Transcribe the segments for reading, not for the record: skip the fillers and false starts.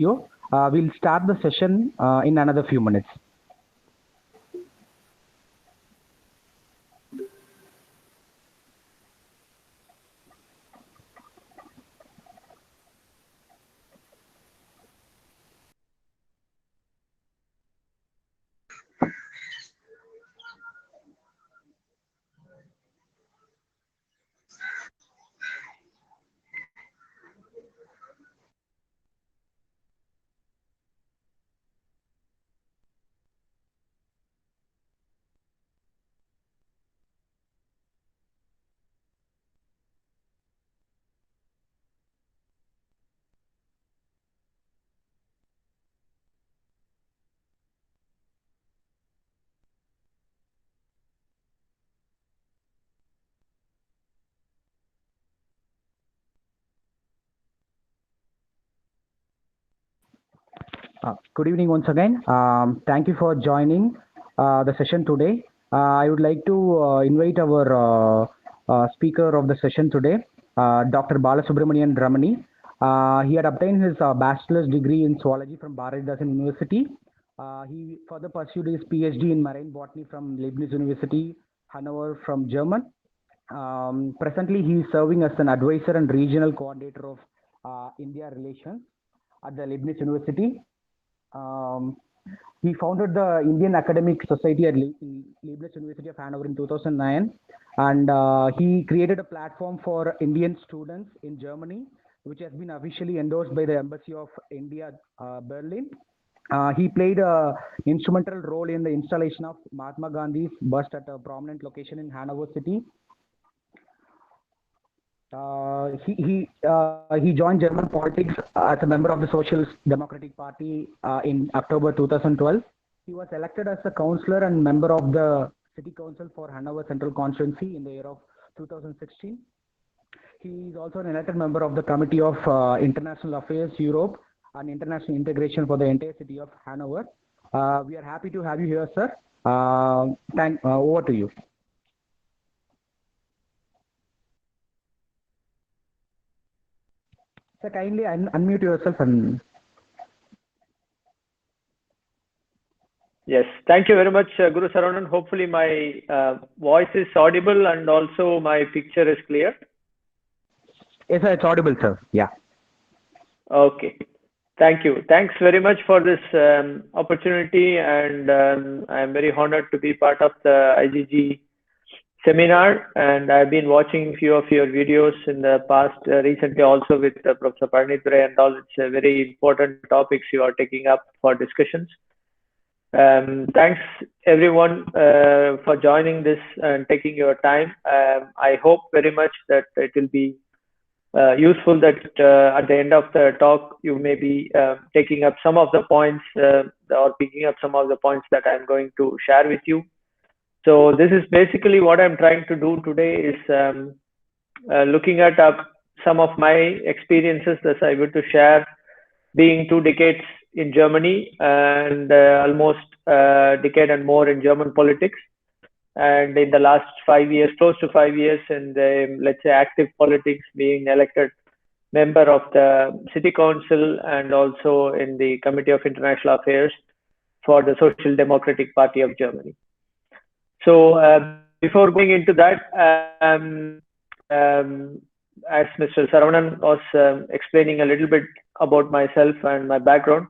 you. We'll start the session in another few minutes. Good evening once again. Thank you for joining the session today. I would like to invite our speaker of the session today, Dr. Balasubramanian Ramani. He had obtained his bachelor's degree in zoology from Bharatdasan University. He further pursued his PhD in marine botany from Leibniz University, Hannover from German. Presently, he is serving as an advisor and regional coordinator of India relations at the Leibniz University. He founded the Indian Academic Society at Leibniz University of Hannover in 2009, and he created a platform for Indian students in Germany, which has been officially endorsed by the Embassy of India, Berlin. He played an instrumental role in the installation of Mahatma Gandhi's bust at a prominent location in Hannover City. He joined German politics as a member of the Socialist Democratic Party in October 2012. He was elected as a councillor and member of the City Council for Hannover Central Constituency in the year of 2016. He is also an elected member of the Committee of International Affairs, Europe, and International Integration for the entire city of Hanover. We are happy to have you here, sir. Over to you. Sir, kindly unmute yourself and... Yes, thank you very much, Gurusaravanan. Hopefully my voice is audible and also my picture is clear. Yes, sir, it's audible, sir. Yeah. Okay. Thank you. Thanks very much for this opportunity, and I'm very honored to be part of the IGG seminar, and I've been watching a few of your videos in the past, recently also with Professor Parnithure and all. It's very important topics you are taking up for discussions. Thanks everyone for joining this and taking your time. I hope very much that it will be useful, that at the end of the talk you may be taking up some of the points or picking up some of the points that I'm going to share with you. So this is basically what I'm trying to do today, is looking at some of my experiences that I want to share, being 2 decades in Germany and almost a decade and more in German politics, and in the last 5 years, close to 5 years, in the, let's say, active politics, being elected member of the City Council and also in the Committee of International Affairs for the Social Democratic Party of Germany. So before going into that, as Mr. Saravanan was explaining a little bit about myself and my background,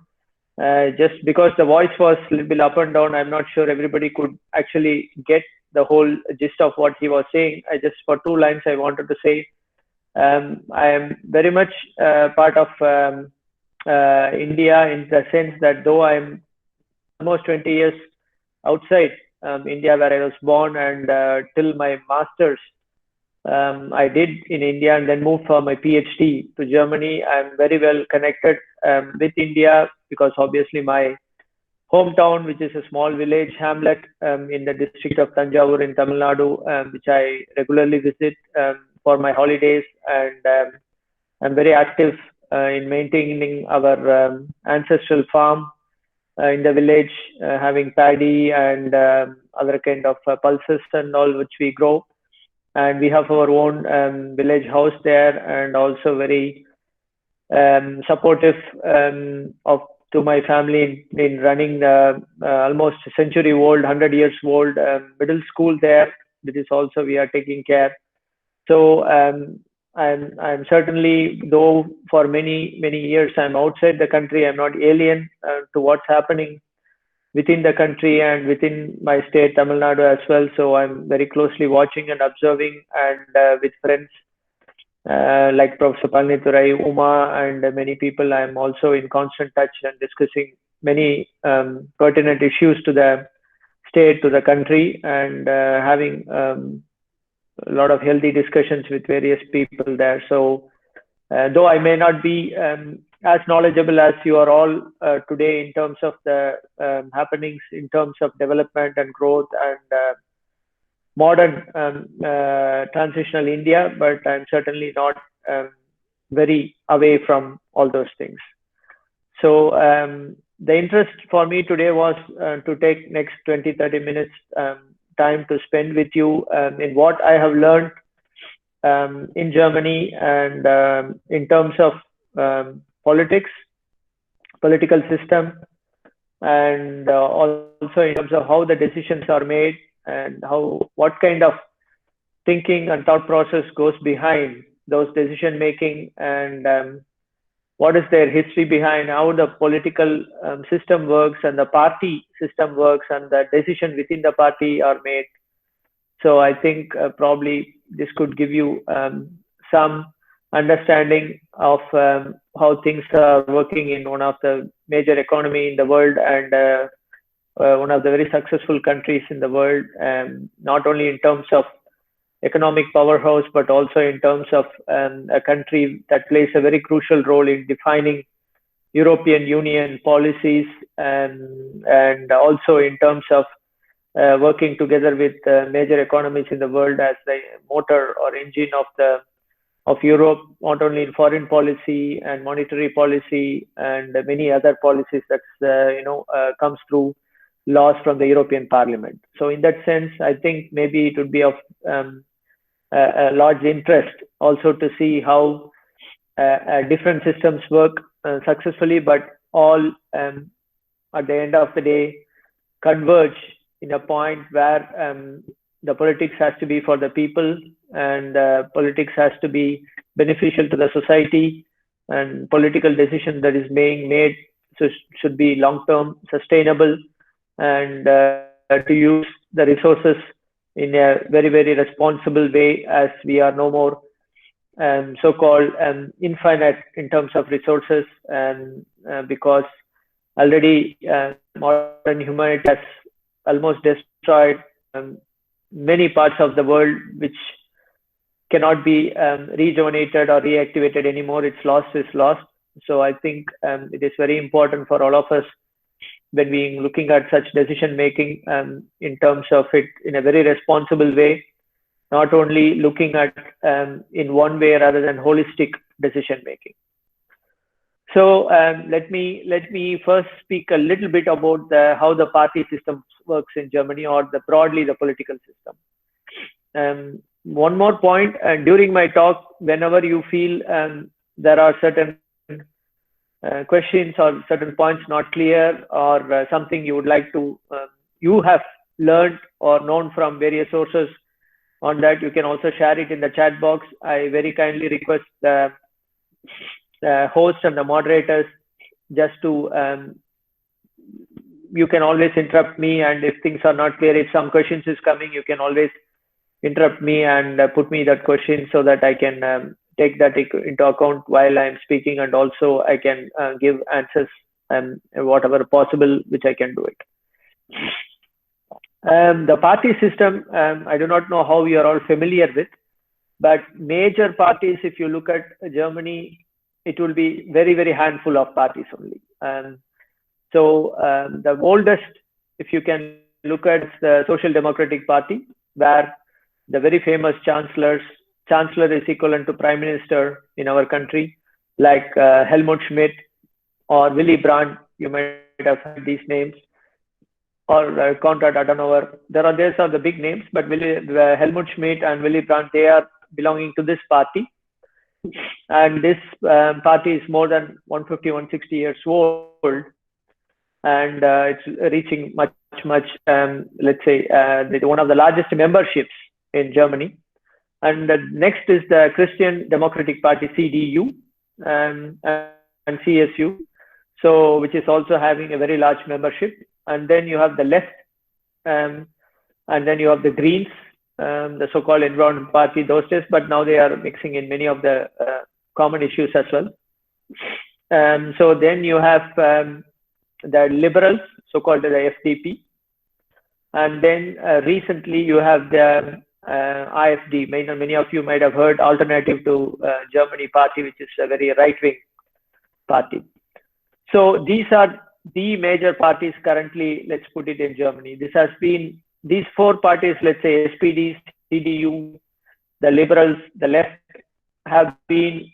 just because the voice was a little bit up and down, I'm not sure everybody could actually get the whole gist of what he was saying. Just for 2 lines I wanted to say, I am very much part of India, in the sense that though I'm almost 20 years outside India, where I was born, and till my master's I did in India, and then moved for my PhD to Germany. I'm very well connected with India, because obviously my hometown, which is a small village hamlet in the district of Tanjavur in Tamil Nadu, which I regularly visit for my holidays, and I'm very active in maintaining our ancestral farm in the village, having paddy and other kind of pulses and all, which we grow. And we have our own village house there, and also very supportive to my family in running the almost century-old, 100 years old middle school there. This is also we are taking care. So I'm certainly, though for many years I'm outside the country, I'm not alien to what's happening within the country and within my state, Tamil Nadu as well. So I'm very closely watching and observing, and with friends like Professor Palnithurai, Uma, and many people, I'm also in constant touch and discussing many pertinent issues to the state, to the country, and having a lot of healthy discussions with various people there. So, though I may not be as knowledgeable as you are all today in terms of the happenings, in terms of development and growth and modern transitional India, but I'm certainly not very away from all those things. So the interest for me today was to take next 20-30 minutes time to spend with you in what I have learned in Germany, and in terms of politics, political system, and also in terms of how the decisions are made, and what kind of thinking and thought process goes behind those decision making, and what is their history behind how the political system works and the party system works and the decision within the party are made. So I think probably this could give you some understanding of how things are working in one of the major economy in the world, and one of the very successful countries in the world, not only in terms of economic powerhouse, but also in terms of a country that plays a very crucial role in defining European Union policies, and also in terms of working together with major economies in the world as the motor or engine of Europe, not only in foreign policy and monetary policy and many other policies that comes through laws from the European Parliament. So in that sense, I think maybe it would be of a large interest also to see how different systems work successfully, but all at the end of the day converge in a point where the politics has to be for the people, and politics has to be beneficial to the society, and political decision that is being made should be long-term sustainable, and to use the resources in a very responsible way, as we are no more so-called infinite in terms of resources, and because already modern humanity has almost destroyed many parts of the world which cannot be rejuvenated or reactivated anymore. It's lost is lost. So I think it is very important for all of us, when we looking at such decision making, in terms of it in a very responsible way, not only looking at in one way rather than holistic decision making. So let me first speak a little bit about how the party system works in Germany, or broadly the political system. One more point, during my talk, whenever you feel there are certain questions or certain points not clear, or something you would like to you have learned or known from various sources on that, you can also share it in the chat box. I very kindly request the host and the moderators just to you can always interrupt me, and if things are not clear, if some questions is coming, you can always interrupt me and put me that question, so that I can take that into account while I'm speaking, and also I can give answers whatever possible which I can do it. The party system, I do not know how you are all familiar with, but major parties, if you look at Germany, it will be very handful of parties only. So the oldest, if you can look at the Social Democratic Party, where the very famous chancellor is equivalent to prime minister in our country, like Helmut Schmidt or Willy Brandt. You might have heard these names, or Konrad Adenauer. These are the big names, but Helmut Schmidt and Willy Brandt, they are belonging to this party. And this party is more than 150, 160 years old, and it's reaching much, let's say, one of the largest memberships in Germany. And the next is the Christian Democratic Party, CDU, and CSU, so which is also having a very large membership. And then you have the left, and then you have the Greens, the so-called Environment Party those days, but now they are mixing in many of the common issues as well. So then you have the Liberals, so-called the FDP, and then recently you have the AfD. Many of you might have heard Alternative to Germany Party, which is a very right-wing party. So these are the major parties currently, let's put it, in Germany. This has been, these four parties, let's say SPD, CDU, the Liberals, the left, have been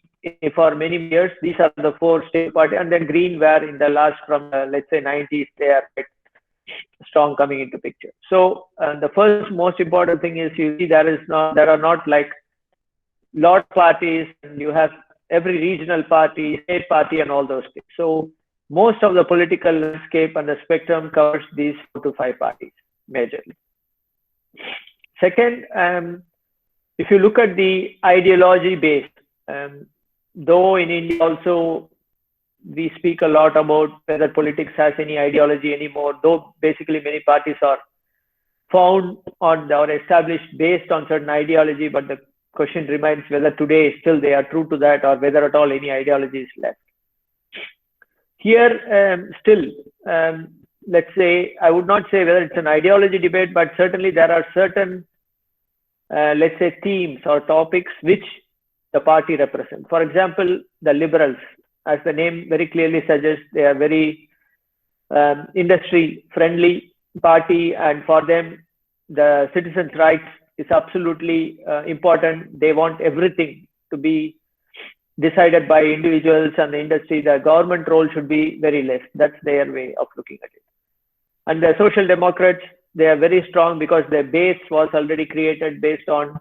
for many years. These are the four state parties, and then Green were in the last, from let's say 90s, they are quite strong coming into picture. So the first most important thing is, you see, there are not like lot of parties, and you have every regional party, state party, and all those things. So most of the political landscape and the spectrum covers these 4 to 5 parties majorly. Second, if you look at the ideology base, though in India also we speak a lot about whether politics has any ideology anymore, though basically many parties are found on or established based on certain ideology, but the question remains whether today still they are true to that, or whether at all any ideology is left. Here, still, let's say, I would not say whether it's an ideology debate, but certainly there are certain, let's say, themes or topics which the party represents. For example, the Liberals, as the name very clearly suggests, they are very industry-friendly party, and for them, the citizens' rights is absolutely important. They want everything to be decided by individuals and the industry. The government role should be very less. That's their way of looking at it. And the Social Democrats, they are very strong because their base was already created based on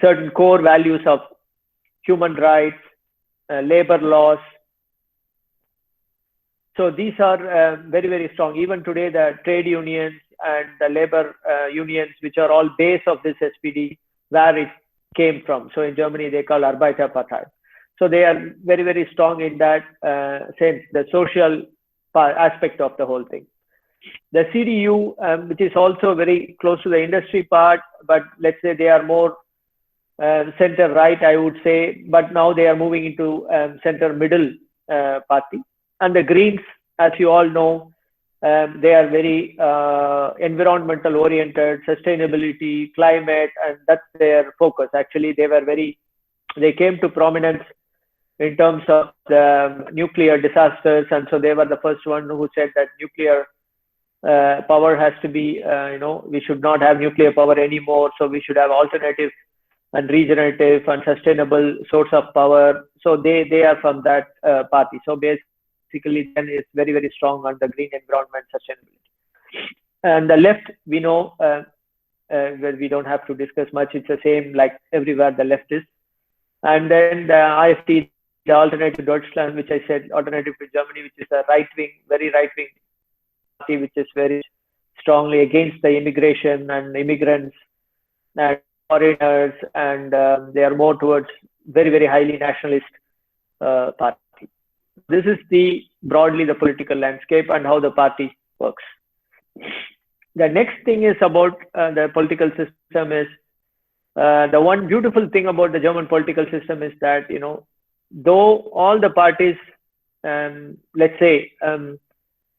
certain core values of human rights, labor laws. So these are very, very strong. Even today, the trade unions and the labor unions, which are all base of this SPD, where it came from. So in Germany, they call Arbeiterpartei. So they are very, very strong in that sense, the social aspect of the whole thing. The CDU, which is also very close to the industry part, but let's say they are more center right, I would say, but now they are moving into center middle party. And the Greens, as you all know, they are very environmental oriented, sustainability, climate, and that's their focus. Actually, they came to prominence in terms of the nuclear disasters, and so they were the first one who said that nuclear power has to be, we should not have nuclear power anymore, so we should have alternative and regenerative and sustainable source of power. So they are from that party. So basically, then it's very, very strong on the green environment sustainability. And the left, we know, where we don't have to discuss much. It's the same like everywhere the left is. And then the AfD, the Alternative Deutschland, which I said, Alternative to Germany, which is a right-wing, very right-wing party, which is very strongly against the immigration and immigrants and foreigners, and they are more towards very, very highly nationalist party. This is broadly the political landscape and how the party works. The next thing is about the political system is, the one beautiful thing about the German political system is that, though all the parties, let's say,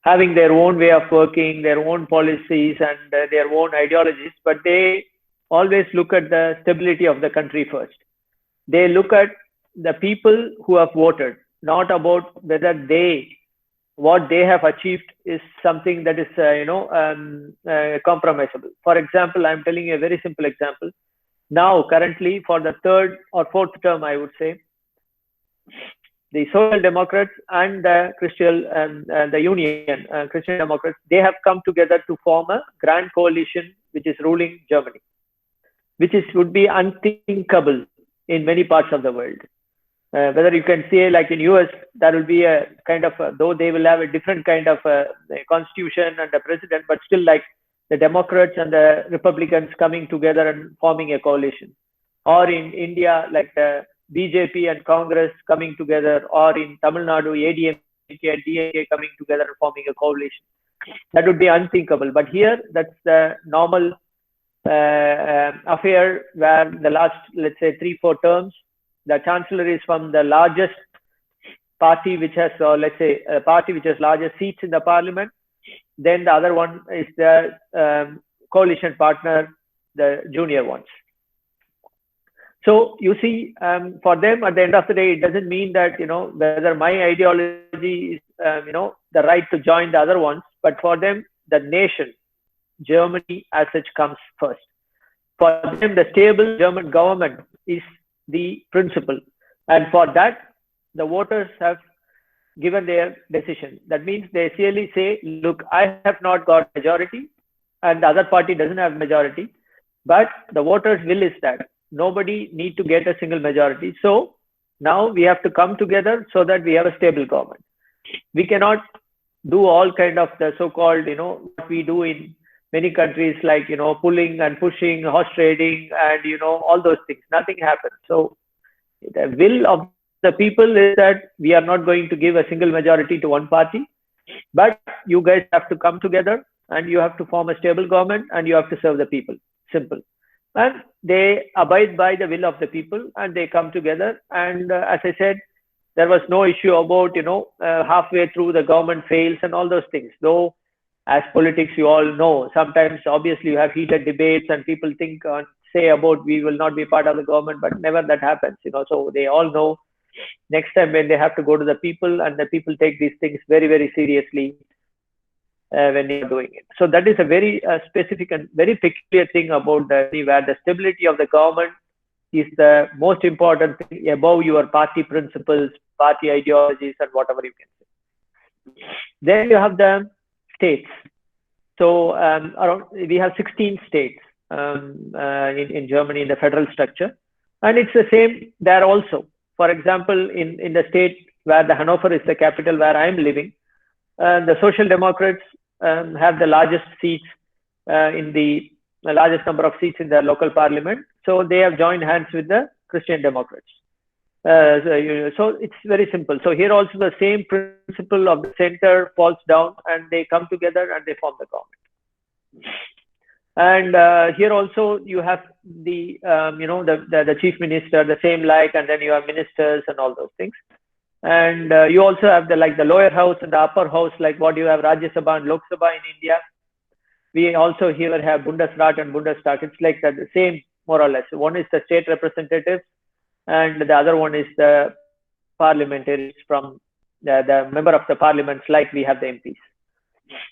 having their own way of working, their own policies and their own ideologies, but they always look at the stability of the country first. They look at the people who have voted, not about whether what they have achieved is something that is, compromisable. For example, I'm telling you a very simple example. Now, currently, for the third or fourth term, I would say, the Social Democrats and the Christian Democrats, they have come together to form a grand coalition which is ruling Germany, which would be unthinkable in many parts of the world. Whether you can say like in US, there will be a kind of, though they will have a different kind of constitution and a president, but still like the Democrats and the Republicans coming together and forming a coalition. Or in India, like the BJP and Congress coming together, or in Tamil Nadu, ADMK and DMK coming together and forming a coalition. That would be unthinkable. But here, that's the normal affair where the last, let's say, 3-4 terms, the chancellor is from the largest party, which has, let's say, a party which has largest seats in the parliament. Then the other one is the coalition partner, the junior ones. So you see, for them, at the end of the day, it doesn't mean that, whether my ideology is, the right to join the other ones, but for them, the nation, Germany as such, comes first. For them, the stable German government is the principle. And for that, the voters have given their decision. That means they clearly say, look, I have not got majority and the other party doesn't have majority, but the voters' will is that nobody need to get a single majority. So now we have to come together so that we have a stable government. We cannot do all kind of the so-called, what we do in many countries, like, pulling and pushing, horse trading, and, all those things. Nothing happens. So the will of the people is that we are not going to give a single majority to one party, but you guys have to come together and you have to form a stable government and you have to serve the people. Simple. And they abide by the will of the people and they come together. And as I said, there was no issue about, halfway through the government fails and all those things. Though, as politics, you all know, sometimes obviously you have heated debates and people think and say about we will not be part of the government, but never that happens, So they all know next time when they have to go to the people, and the people take these things very, very seriously when you're doing it. So that is a very specific and very peculiar thing about where the stability of the government is the most important thing above your party principles, party ideologies, and whatever you can say. Then you have the states. So we have 16 states in Germany in the federal structure, and it's the same there also. For example, in the state where the Hannover is the capital where I'm living, the Social Democrats have the largest seats the largest number of seats in the local parliament. So they have joined hands with the Christian Democrats. So it's very simple. So here also the same principle of the center falls down and they come together and they form the government. And here also you have the the chief minister, the same like, and then you have ministers and all those things. And you also have the lower house and the upper house, like what you have Rajya Sabha and Lok Sabha in India. We also here have Bundesrat and Bundestag. It's like that, the same more or less. One is the state representatives and the other one is the parliamentarians from the member of the parliaments, like we have the MPs.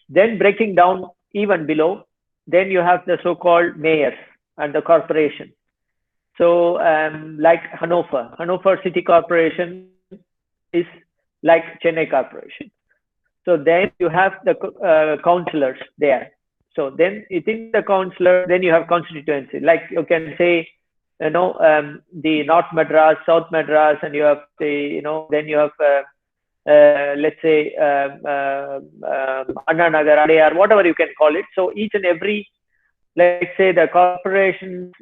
Then breaking down even below, then you have the so-called mayors and the corporation. So like Hannover City Corporation is like Chennai Corporation. So then you have the councillors there. So then within the councillor, then you have constituency. Like you can say, the North Madras, South Madras, and you have the, then you have, let's say, Anna Nagar, Adayar, whatever you can call it. So each and every, let's say, the corporations,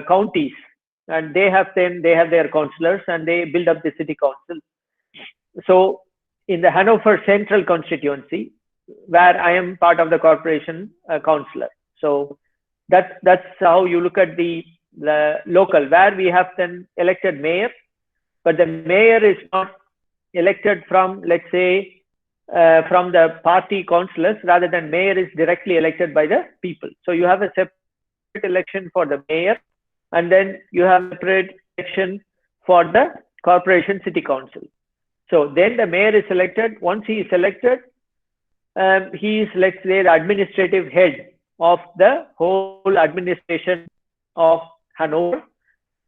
counties, and they have their councillors and they build up the city council. So in the Hannover Central Constituency, where I am part of the corporation councillor. So that's how you look at the local, where we have then elected mayor, but the mayor is not elected from, let's say, from the party councillors, rather than mayor is directly elected by the people. So you have a separate election for the mayor, and then you have a separate election for the corporation city council. So then the mayor is elected. Once he is elected, he is, let's say, the administrative head of the whole administration of Hannover.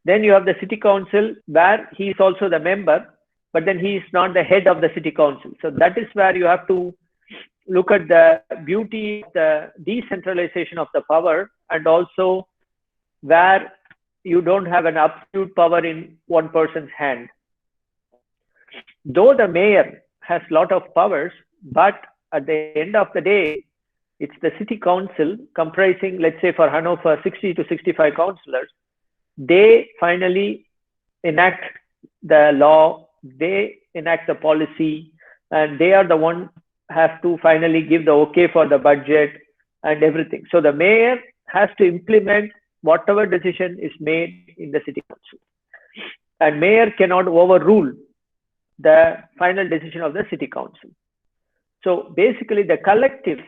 Then you have the city council, where he is also the member, but then he is not the head of the city council. So that is where you have to look at the beauty of the decentralization of the power, and also where you don't have an absolute power in one person's hand. Though the mayor has a lot of powers, but at the end of the day, it's the city council comprising, let's say for Hannover, 60 to 65 councillors. They finally enact the law, they enact the policy, and they are the one have to finally give the okay for the budget and everything. So the mayor has to implement whatever decision is made in the city council. And mayor cannot overrule the final decision of the city council. So basically the collective,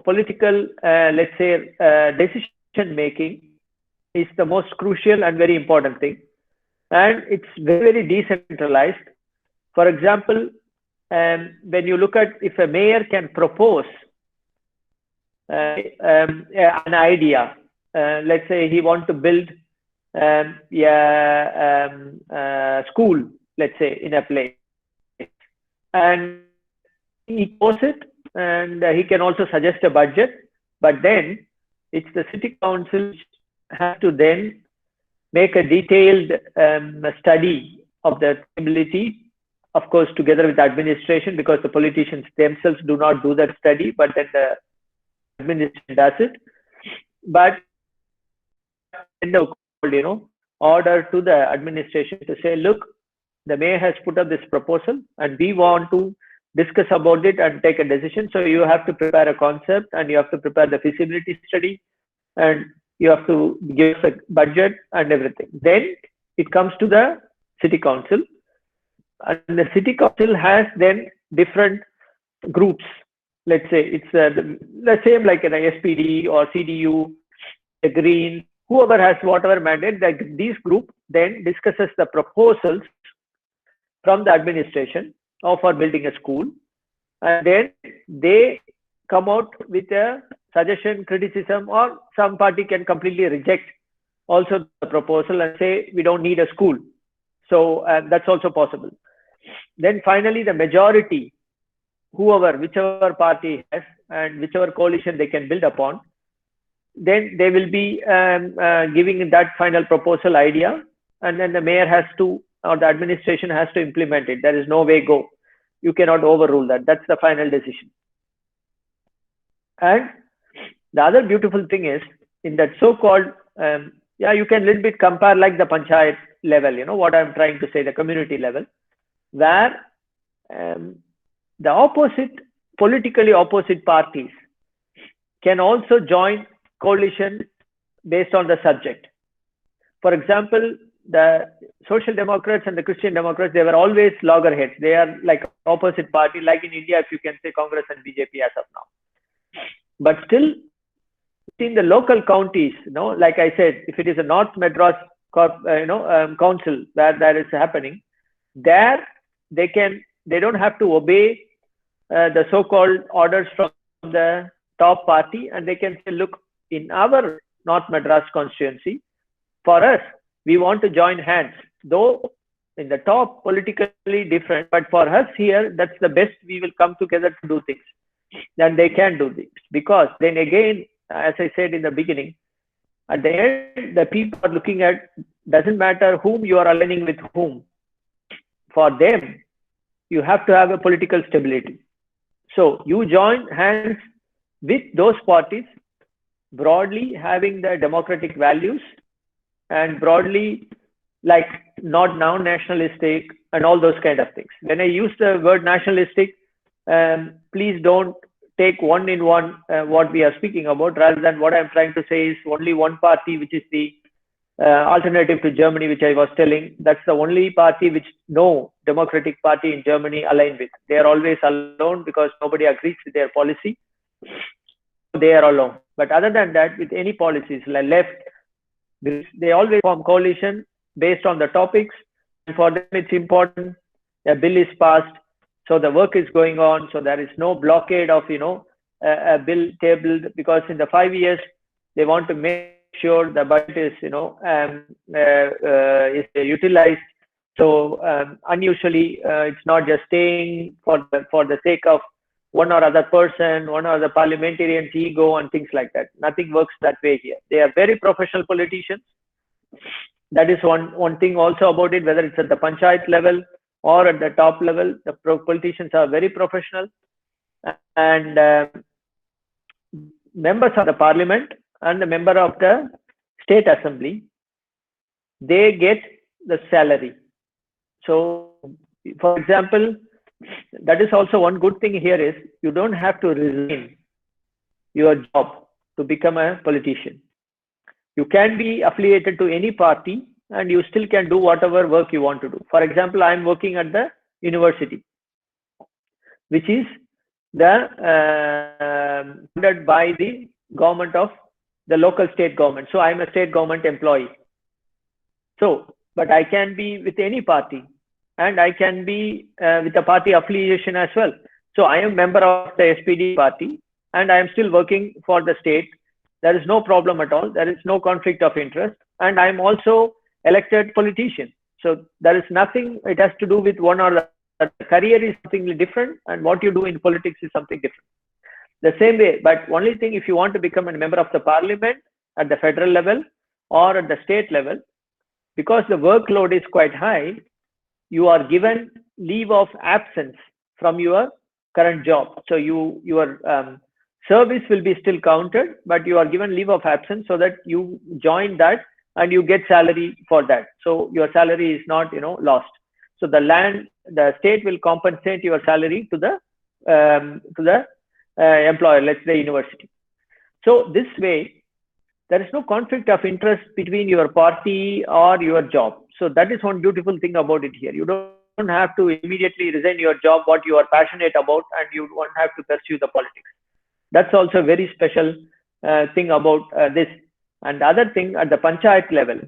political, let's say, decision making is the most crucial and very important thing. And it's very, very decentralized. For example, when you look at if a mayor can propose an idea, let's say he wants to build a school, let's say, in a place, and he posts it, and he can also suggest a budget, but then it's the city council has to then make a detailed study of the ability, of course, together with the administration, because the politicians themselves do not do that study, but then the administration does it. But order to the administration to say, look, the mayor has put up this proposal and we want to discuss about it and take a decision. So you have to prepare a concept and you have to prepare the feasibility study and you have to give us a budget and everything. Then it comes to the city council, and the city council has then different groups. Let's say it's the same like an SPD or CDU, the Green, whoever has whatever mandate. This group then discusses the proposals from the administration or for building a school, and then they come out with a suggestion, criticism, or some party can completely reject also the proposal and say we don't need a school. So that's also possible. Then finally the majority, whichever party has and whichever coalition they can build upon, then they will be giving that final proposal idea, and then the mayor has to, or the administration has to implement it. There is no way go. You cannot overrule that. That's the final decision. And the other beautiful thing is in that so-called, you can little bit compare like the panchayat level, what I'm trying to say, the community level, where the politically opposite parties can also join coalition based on the subject. For example, the Social Democrats and the Christian Democrats, they were always loggerheads. They are like opposite party, like in India, if you can say Congress and BJP as of now. But still, in the local counties, like I said, if it is a North Madras council where that is happening, there they don't have to obey the so-called orders from the top party, and they can say, look, in our North Madras constituency, for us, we want to join hands, though in the top politically different, but for us here, that's the best. We will come together to do things. Then they can do this, because then again, as I said in the beginning, at the end, the people are looking at, doesn't matter whom you are aligning with whom. For them, you have to have a political stability. So you join hands with those parties, broadly having the democratic values and broadly like not now nationalistic and all those kind of things. When I use the word nationalistic, please don't take one in one what we are speaking about, rather than what I'm trying to say is only one party, which is the alternative to Germany, which I was telling. That's the only party which no democratic party in Germany align with. They are always alone because nobody agrees with their policy. They are alone. But other than that, with any policies like left, they always form coalition based on the topics. And for them, it's important. A bill is passed, so the work is going on. So there is no blockade of a bill tabled, because in the 5 years they want to make sure the budget is is utilized. So unusually, it's not just staying for the sake of one or other person, one or other parliamentarian's ego and things like that. Nothing works that way here. They are very professional politicians, That is one thing also about it, whether it's at the panchayat level or at the top level, the politicians are very professional, and members of the parliament and the member of the state assembly, they get the salary. So, for example, that is also one good thing here is you don't have to resign your job to become a politician. You can be affiliated to any party and you still can do whatever work you want to do. For example, I'm working at the university, which is funded by the government of the local state government. So I'm a state government employee. So, but I can be with any party, and I can be with a party affiliation as well. So I am member of the SPD party, and I am still working for the state. There is no problem at all. There is no conflict of interest, and I am also elected politician. So there is nothing. It has to do with one or the other. Career is something different, and what you do in politics is something different. The same way, but only thing, if you want to become a member of the parliament at the federal level or at the state level, because the workload is quite high, you are given leave of absence from your current job. So your service will be still counted, but you are given leave of absence so that you join that and you get salary for that. So your salary is not lost. So the state will compensate your salary to the employer, let's say university. So this way, there is no conflict of interest between your party or your job. So that is one beautiful thing about it here. You don't have to immediately resign your job, what you are passionate about, and you don't have to pursue the politics. That's also a very special thing about this. And the other thing, at the panchayat level,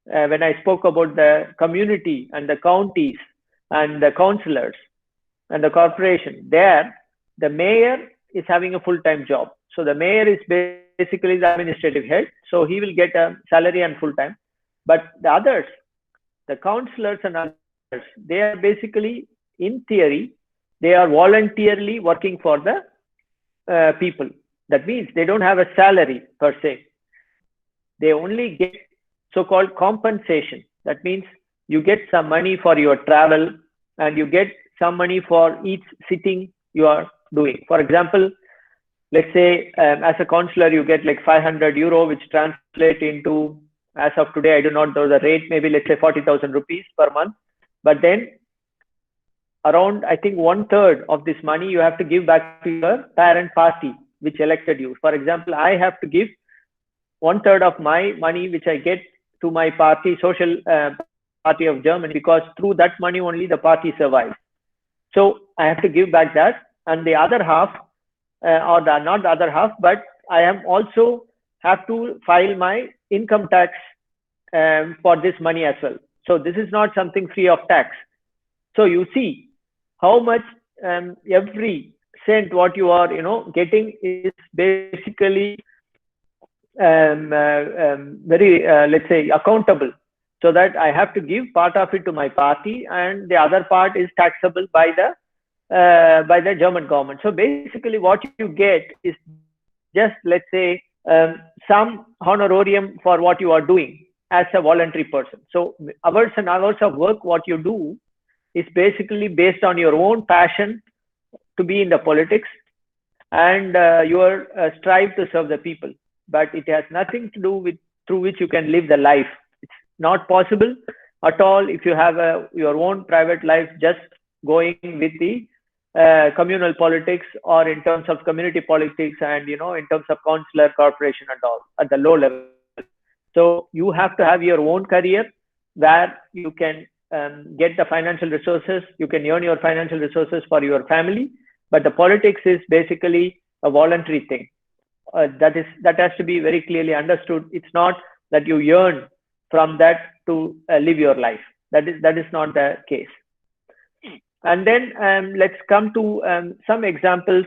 when I spoke about the community and the counties and the councillors and the corporation, there the mayor is having a full-time job. So the mayor is basically the administrative head, so he will get a salary and full-time. But the others, the councillors and others, they are basically, in theory, they are voluntarily working for the people. That means they don't have a salary per se. They only get so-called compensation. That means you get some money for your travel and you get some money for each sitting you are doing. For example, let's say as a councillor, you get like 500 euro, which translate into, as of today, I do not know the rate, maybe let's say 40,000 rupees per month. But then around, I think 1/3 of this money you have to give back to your parent party, which elected you. For example, I have to give 1/3 of my money, which I get to my party, Social Party of Germany, because through that money only the party survives. So I have to give back that, and the other half, not the other half, but I am also have to file my income tax for this money as well. So this is not something free of tax. So you see how much every cent what you are getting is basically very let's say accountable, so that I have to give part of it to my party and the other part is taxable by the German government. So basically what you get is just, let's say, some honorarium for what you are doing as a voluntary person. So hours and hours of work what you do is basically based on your own passion to be in the politics and your strive to serve the people. But it has nothing to do with through which you can live the life. It's not possible at all if you have your own private life just going with the communal politics or in terms of community politics and in terms of councillor, corporation and all at the low level. So you have to have your own career where you can get the financial resources, you can earn your financial resources for your family, but the politics is basically a voluntary thing. That has to be very clearly understood. It's not that you earn from that to live your life. That is not the case. And then let's come to some examples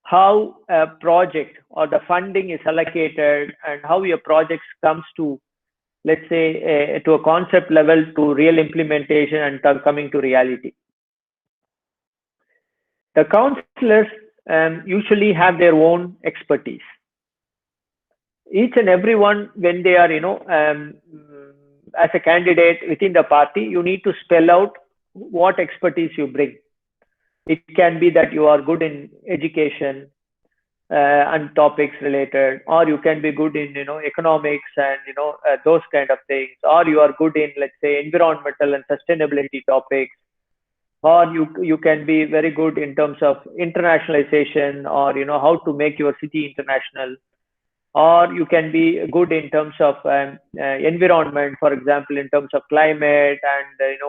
how a project or the funding is allocated and how your project comes to, let's say, to a concept level to real implementation and coming to reality. The councillors usually have their own expertise. Each and everyone, when they are as a candidate within the party, you need to spell out what expertise you bring. It can be that you are good in education and topics related, or you can be good in economics and those kind of things, or you are good in, let's say, environmental and sustainability topics, or you can be very good in terms of internationalization, or how to make your city international, or you can be good in terms of environment, for example, in terms of climate and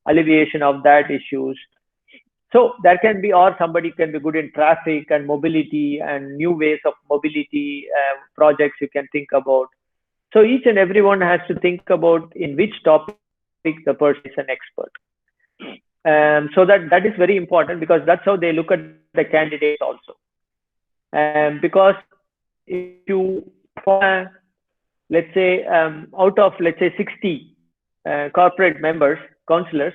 alleviation of that issues. So there can be, or somebody can be good in traffic and mobility and new ways of mobility projects you can think about. So each and everyone has to think about in which topic the person is an expert. So that is very important, because that's how they look at the candidates also. Because if you, let's say, out of, let's say, 60 corporate members, councillors,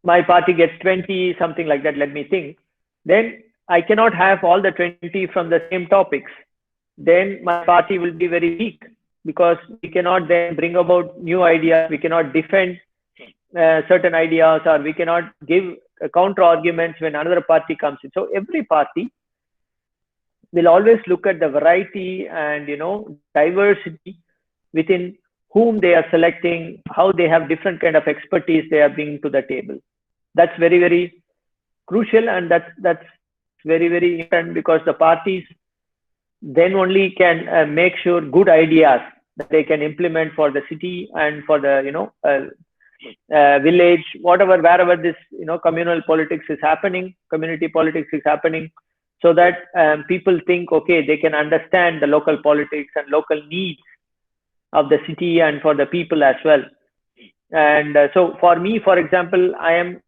my party gets 20, something like that, let me think, then I cannot have all the 20 from the same topics. Then my party will be very weak, because we cannot then bring about new ideas, we cannot defend certain ideas, or we cannot give counter arguments when another party comes in. So every party will always look at the variety and diversity within whom they are selecting, how they have different kind of expertise they are bringing to the table. That's very, very crucial, and that's very, very important, because the parties then only can make sure good ideas that they can implement for the city and for the village, whatever, wherever this communal politics is happening, community politics is happening, so that people think, okay, they can understand the local politics and local needs of the city and for the people as well. And so for me, for example, I am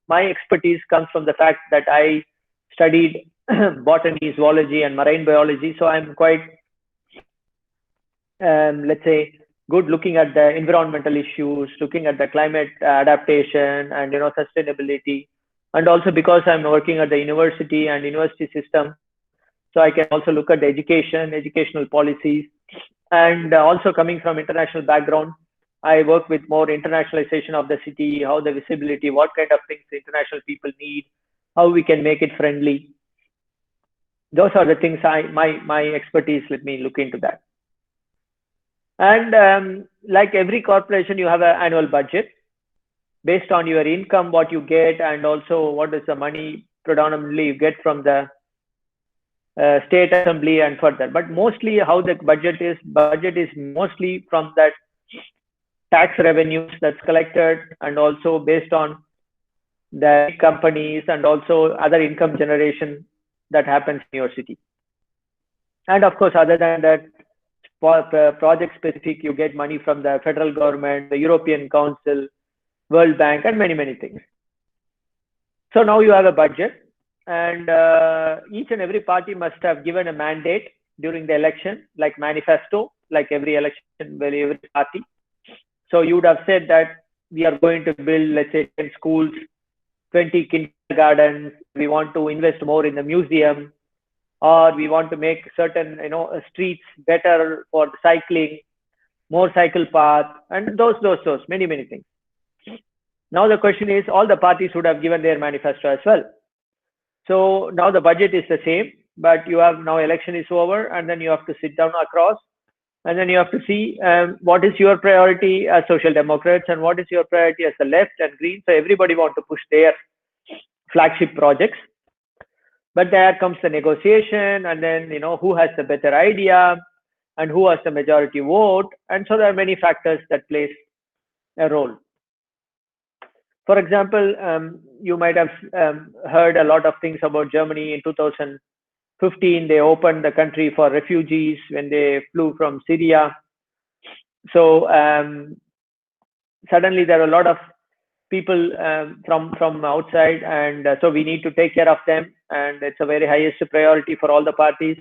my expertise comes from the fact that I studied botany, zoology, and marine biology. So I'm quite, let's say, good looking at the environmental issues, looking at the climate adaptation and sustainability. And also because I'm working at the university and university system, so I can also look at the educational policies. And also coming from international background, I work with more internationalization of the city, how the visibility, what kind of things the international people need, how we can make it friendly. Those are the things my expertise, let me look into that. And like every corporation, you have an annual budget based on your income, what you get, and also what is the money predominantly you get from the state assembly and further. But mostly how the budget is mostly from that tax revenues that's collected, and also based on the companies and also other income generation that happens in your city. And of course, other than that, project specific, you get money from the federal government, the European Council, World Bank, and many, many things. So now you have a budget, and each and every party must have given a mandate during the election, like manifesto, like every election, every party. So you would have said that we are going to build, let's say, 10 schools, 20 kindergartens, we want to invest more in the museum, or we want to make certain streets better for cycling, more cycle paths, and those many, many things. Now the question is, all the parties would have given their manifesto as well. So now the budget is the same, but you have now election is over, and then you have to sit down across, and then you have to see what is your priority as Social Democrats and what is your priority as the left and green. So everybody want to push their flagship projects. But there comes the negotiation, and then who has the better idea and who has the majority vote, and so there are many factors that plays a role. For example, you might have heard a lot of things about Germany. In 2015, they opened the country for refugees when they flew from Syria. So suddenly there are a lot of people from outside, and so we need to take care of them, and it's a very highest priority for all the parties.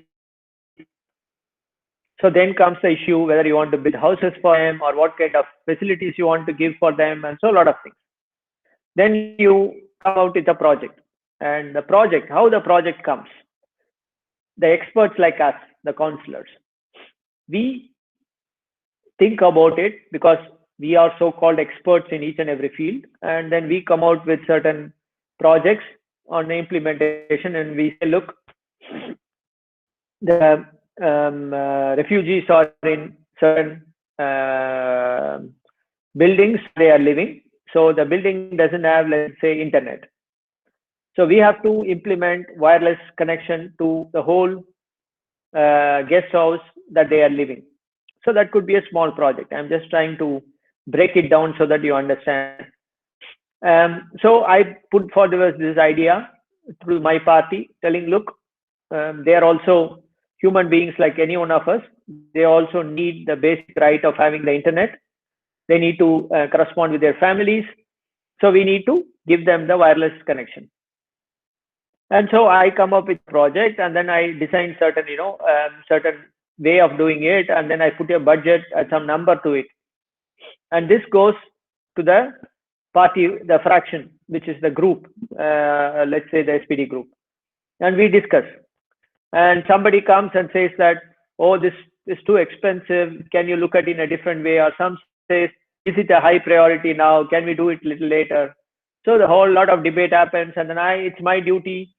So then comes the issue whether you want to build houses for them or what kind of facilities you want to give for them, and so a lot of things. Then you come out with a project, and the project, how the project comes. The experts like us, the councillors, we think about it, because we are so-called experts in each and every field, and then we come out with certain projects on implementation, and we say, look, the refugees are in certain buildings they are living, so the building doesn't have, let's say, internet. So we have to implement wireless connection to the whole guest house that they are living. So that could be a small project. I'm just trying to break it down so that you understand. So I put forward this idea through my party, telling, look, they are also human beings like any one of us. They also need the basic right of having the internet. They need to correspond with their families. So we need to give them the wireless connection. And so I come up with a project, and then I design certain, certain way of doing it, and then I put a budget and some number to it. And this goes to the party, the fraction, which is the group, let's say the SPD group. And we discuss. And somebody comes and says that, oh, this is too expensive. Can you look at it in a different way? Or some says, is it a high priority now? Can we do it a little later? So the whole lot of debate happens, and then it's my duty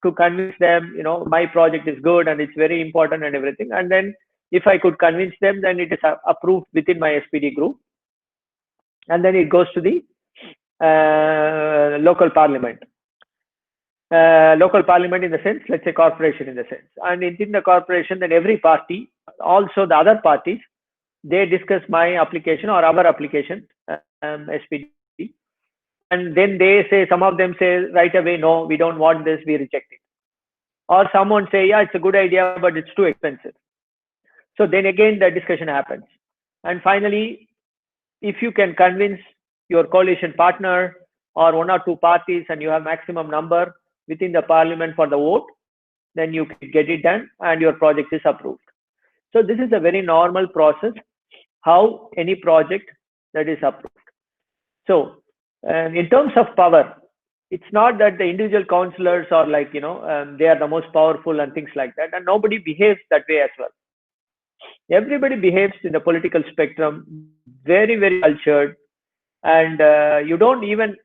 to convince them, my project is good and it's very important and everything. And then if I could convince them, then it is approved within my SPD group. And then it goes to the local parliament. Local parliament in the sense, let's say corporation in the sense. And in the corporation, then every party, also the other parties, they discuss my application or our application, SPD. And then they say, some of them say right away, no, we don't want this, we reject it. Or someone say, yeah, it's a good idea, but it's too expensive. So then again, the discussion happens. And finally, if you can convince your coalition partner or one or two parties, and you have maximum number within the parliament for the vote, then you can get it done and your project is approved. So this is a very normal process, how any project that is approved. So in terms of power, it's not that the individual councillors are like, they are the most powerful and things like that. And nobody behaves that way as well. Everybody behaves in the political spectrum very, very cultured. And you don't even,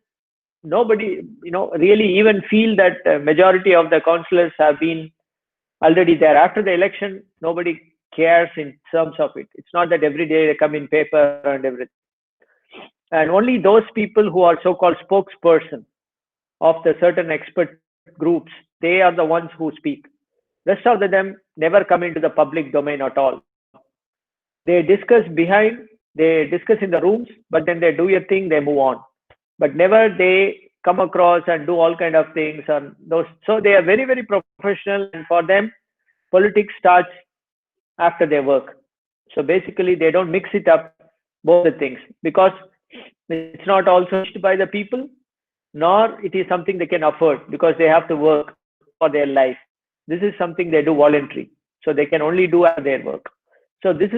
nobody, really even feel that majority of the councillors have been already there. After the election, nobody cares in terms of it. It's not that every day they come in paper and everything. And only those people who are so-called spokesperson of the certain expert groups, they are the ones who speak. Rest of them never come into the public domain at all. They discuss behind, they discuss in the rooms, but then they do a thing, they move on. But never they come across and do all kind of things. And those, so they are very, very professional, and for them, politics starts after their work. So basically, they don't mix it up, both the things, because it's not also by the people, nor it is something they can afford because they have to work for their life. This is something they do voluntary, so they can only do after their work. So this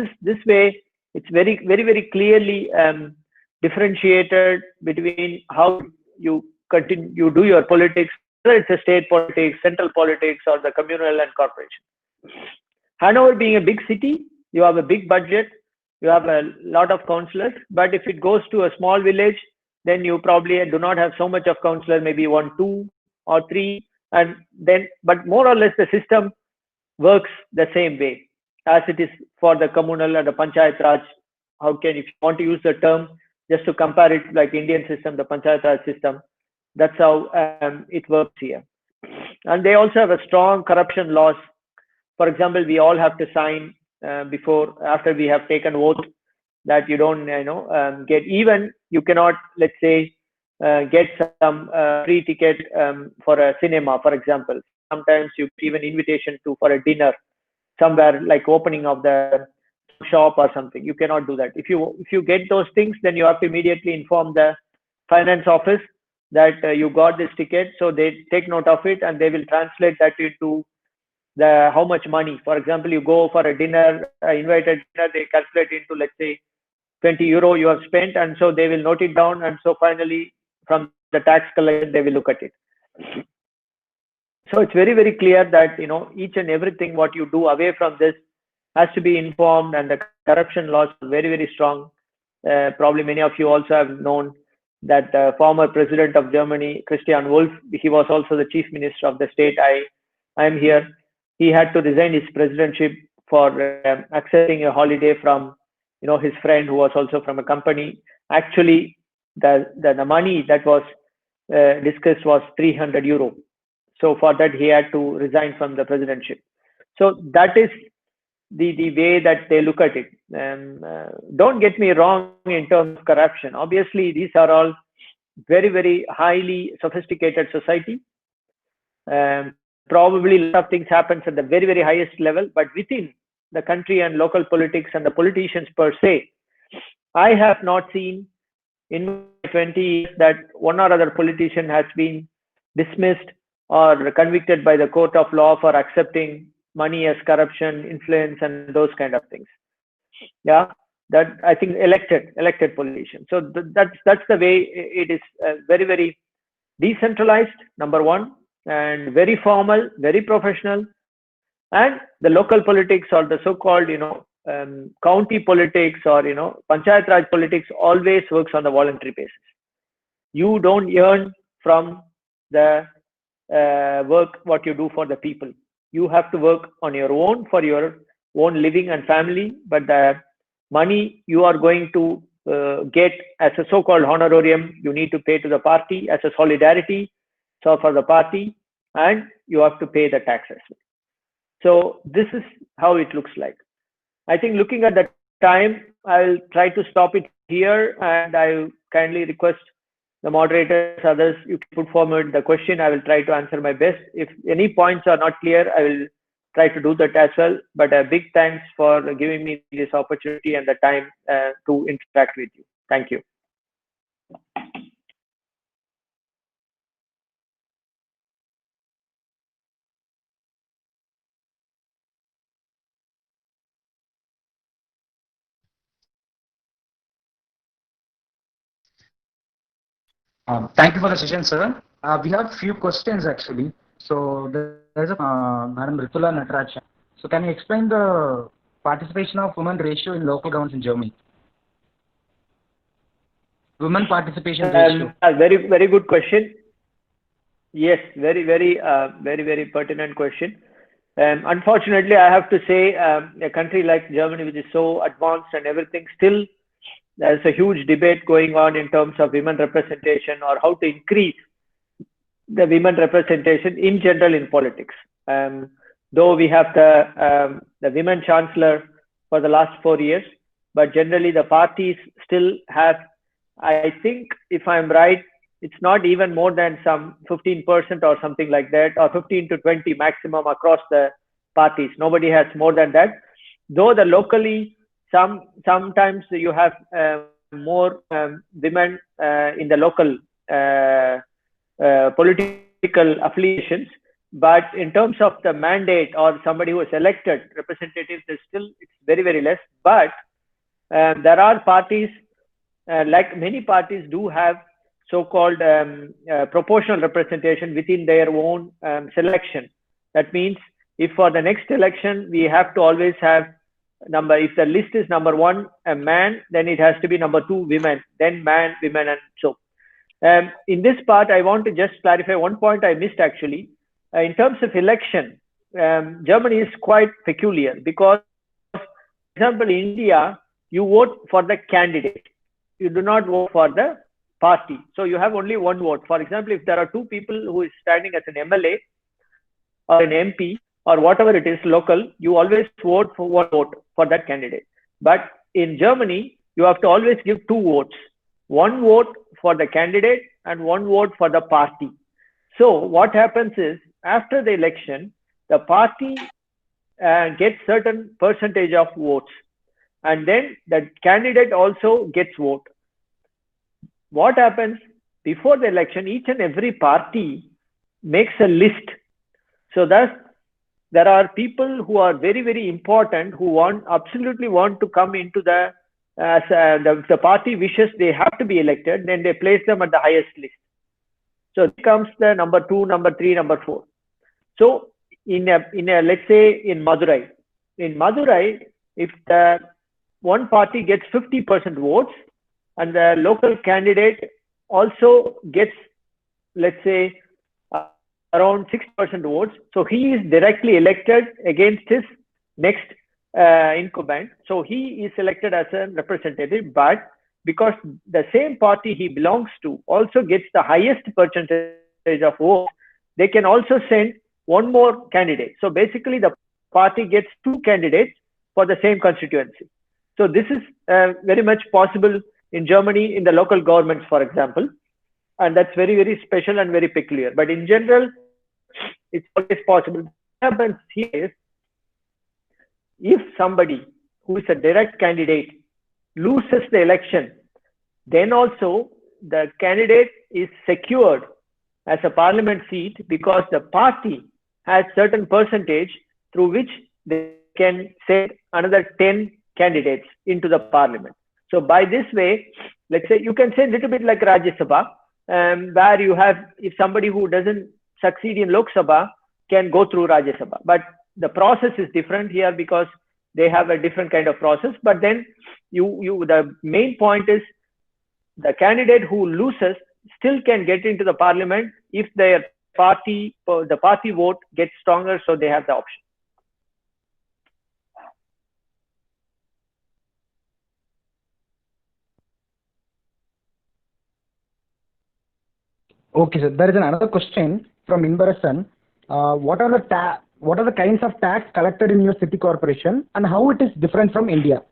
way, it's very, very, very clearly differentiated between how you continue, you do your politics, whether it's a state politics, central politics, or the communal and corporation. Hanover being a big city, you have a big budget, you have a lot of councillors, but if it goes to a small village, then you probably do not have so much of councillors, maybe 1, 2 or 3, and then, but more or less the system works the same way as it is for the communal and the panchayat raj. How can, if you want to use the term, just to compare it like Indian system, the panchayat raj system, that's how it works here. And they also have a strong corruption laws. For example, we all have to sign after we have taken vote that you don't, get, even you cannot, let's say, get some free ticket for a cinema, for example. Sometimes you get even invitation for a dinner somewhere, like opening of the shop or something. You cannot do that. If you get those things, then you have to immediately inform the finance office that you got this ticket. So they take note of it and they will translate that into how much money. For example, you go for a dinner, invited dinner, they calculate into, let's say, 20 euro you have spent, and so they will note it down, and so finally from the tax collection they will look at it. So it's very, very clear that each and everything what you do away from this has to be informed, and the corruption laws are very, very strong. Probably many of you also have known that the former president of Germany, Christian Wolff, he was also the chief minister of the state I am here. He had to resign his presidentship for accepting a holiday from, his friend who was also from a company. Actually, the money that was discussed was 300 euro. So for that, he had to resign from the presidentship. So that is the way that they look at it. Don't get me wrong in terms of corruption. Obviously, these are all very, very highly sophisticated society. Probably a lot of things happens at the very, very highest level, but within the country and local politics and the politicians per se, I have not seen in 20 years that one or other politician has been dismissed or convicted by the court of law for accepting money as corruption, influence, and those kind of things. Yeah, that I think elected politicians. So that's the way it is. Very, very decentralized, number one, and very formal, very professional. And the local politics, or the so-called county politics, or panchayat raj politics, always works on the voluntary basis. You don't earn from the work what you do for the people. You have to work on your own for your own living and family, but the money you are going to get as a so-called honorarium, you need to pay to the party as a solidarity, so for the party, and you have to pay the taxes. So this is how it looks like. I think looking at the time, I'll try to stop it here, and I kindly request the moderators, others, you can put forward the question. I will try to answer my best. If any points are not clear, I will try to do that as well. But a big thanks for giving me this opportunity and the time to interact with you. Thank you. Thank you for the session, sir. We have few questions actually. So there's a Madam Ritula Nataraj. So can you explain the participation of women ratio in local governments in Germany? Women participation ratio. A very, very good question. Yes, very, very pertinent question. Unfortunately, I have to say, a country like Germany, which is so advanced and everything, still there's a huge debate going on in terms of women representation, or how to increase the women representation in general in politics. Though we have the women chancellor for the last 4 years, but generally the parties still have, I think, if I'm right, it's not even more than some 15% or something like that, or 15 to 20 maximum across the parties. Nobody has more than that. Though the locally, sometimes you have more women in the local political affiliations, but in terms of the mandate or somebody who is elected representatives, it's very, very less. But there are parties, like many parties do have so-called proportional representation within their own selection. That means if for the next election we have to always have if the list is number 1 a man, then it has to be number 2 women, then man, women, and so. In this part, I want to just clarify one point I missed actually. In terms of election, Germany is quite peculiar because, for example, in India, you vote for the candidate. You do not vote for the party. So you have only one vote. For example, if there are 2 people who is standing as an MLA or an MP or whatever it is local, you always vote for one vote for that candidate. But in Germany, you have to always give 2 votes. 1 vote for the candidate and 1 vote for the party. So what happens is, after the election, the party gets certain percentage of votes, and then the candidate also gets vote. What happens before the election? Each and every party makes a list. So thus, there are people who are very, very important, who absolutely want to come into the party wishes they have to be elected, then they place them at the highest list. So it comes the number 2, number 3, number 4. So in a let's say in Madurai, in Madurai, if the one party gets 50% votes and the local candidate also gets, let's say, around 6% votes, so he is directly elected against his next incumbent. So he is elected as a representative, but because the same party he belongs to also gets the highest percentage of votes, they can also send one more candidate. So basically, the party gets two candidates for the same constituency. So this is very much possible in Germany in the local governments, for example, and that's very, very special and very peculiar. But in general, it's always possible. What happens here is, if somebody who is a direct candidate loses the election, then also the candidate is secured as a parliament seat because the party has certain percentage through which they can send another 10 candidates into the parliament. So by this way, let's say you can say a little bit like Rajya Sabha, where you have, if somebody who doesn't succeed in Lok Sabha can go through Rajya Sabha. But the process is different here because they have a different kind of process. But then the main point is the candidate who loses still can get into the parliament if their party, the party vote gets stronger, so they have the option. Okay, sir. There is another question from Inbarasan. What are the kinds of tax collected in your city corporation and how it is different from India?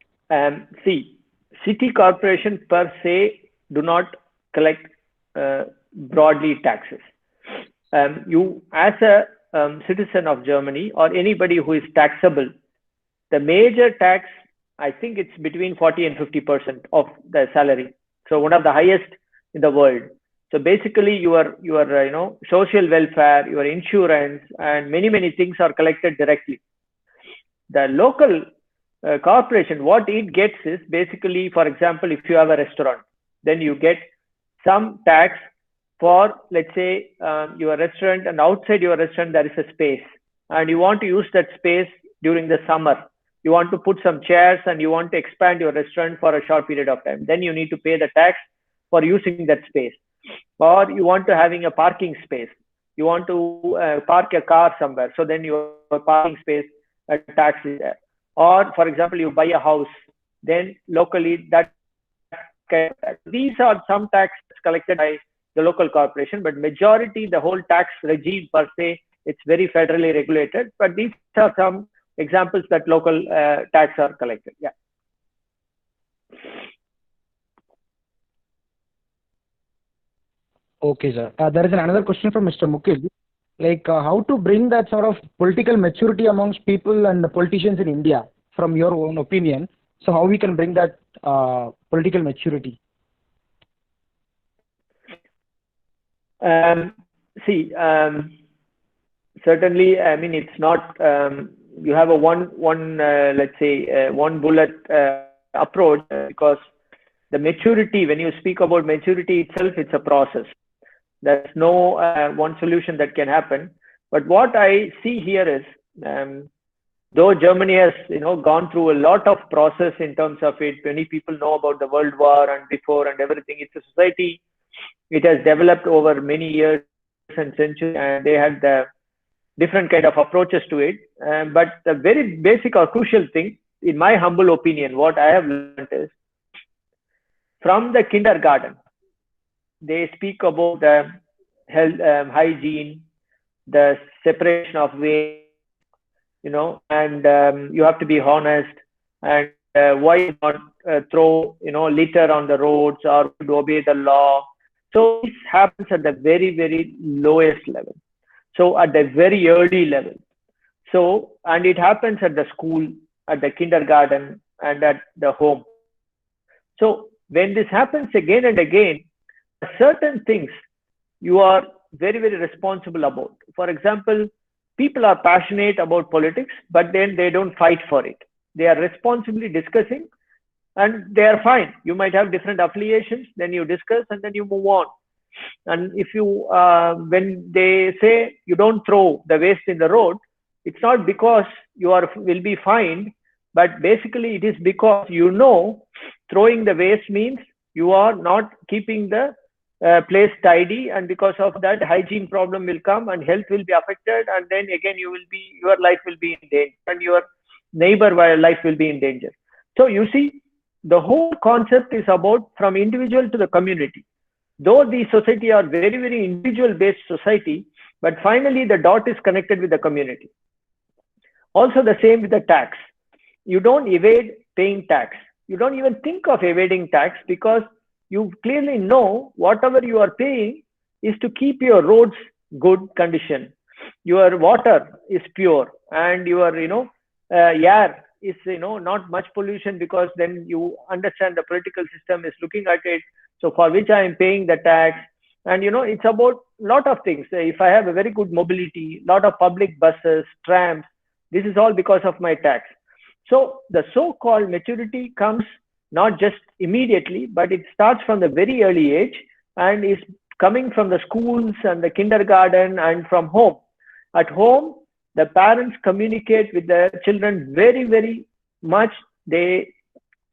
See, city corporation per se do not collect broadly taxes. You, as a citizen of Germany or anybody who is taxable, the major tax, I think it's between 40 and 50% of the salary. So one of the highest in the world. So basically, your social welfare, your insurance, and many things are collected directly. The local corporation, what it gets is basically, for example, if you have a restaurant, then you get some tax for, let's say, your restaurant, and outside your restaurant there is a space, and you want to use that space during the summer. You want to put some chairs and you want to expand your restaurant for a short period of time. Then you need to pay the tax for using that space. Or you want to having a parking space. You want to park a car somewhere. So then your parking space tax is there. Or for example, you buy a house, then locally that these are some taxes collected by the local corporation, but majority, the whole tax regime per se, it's very federally regulated. But these are some examples that local tax are collected. Yeah. Okay, sir. There is another question from Mr. Mukil. Like, how to bring that sort of political maturity amongst people and the politicians in India, from your own opinion? So, how we can bring that political maturity? See, certainly, I mean, it's not. You have a let's say, one bullet approach, because the maturity, when you speak about maturity itself, it's a process. There's no one solution that can happen. But what I see here is, though Germany has gone through a lot of process in terms of it, many people know about the World War and before and everything. It's a society. It has developed over many years and centuries, and they had the different kind of approaches to it. But the very basic or crucial thing, in my humble opinion, what I have learned is, from the kindergarten, they speak about the health, hygiene, the separation of waste, and you have to be honest, and why not throw litter on the roads or to obey the law. So this happens at the very lowest level. So at the very early level. So, and it happens at the school, at the kindergarten, and at the home. So when this happens again and again, certain things you are very responsible about. For example, people are passionate about politics, but then they don't fight for it. They are responsibly discussing, and they are fine. You might have different affiliations, then you discuss, and then you move on. And if you, when they say you don't throw the waste in the road, It's not because you will be fined, but basically it is because throwing the waste means you are not keeping the place tidy, and because of that hygiene problem will come and health will be affected, and then again your life will be in danger and your neighbor life will be in danger. So you see, the whole concept is about from individual to the community. Though the society are very, very individual based society, but finally the dot is connected with the community. Also the same with the tax. You don't evade paying tax. You don't even think of evading tax, because you clearly know whatever you are paying is to keep your roads good condition, your water is pure, and your air is not much pollution, because then you understand the political system is looking at it, so for which I am paying the tax. And it's about lot of things. If I have a very good mobility, lot of public buses, trams, this is all because of my tax. So the so-called maturity comes not just immediately, but it starts from the very early age and is coming from the schools and the kindergarten and from home. At home, the parents communicate with their children very, very much. They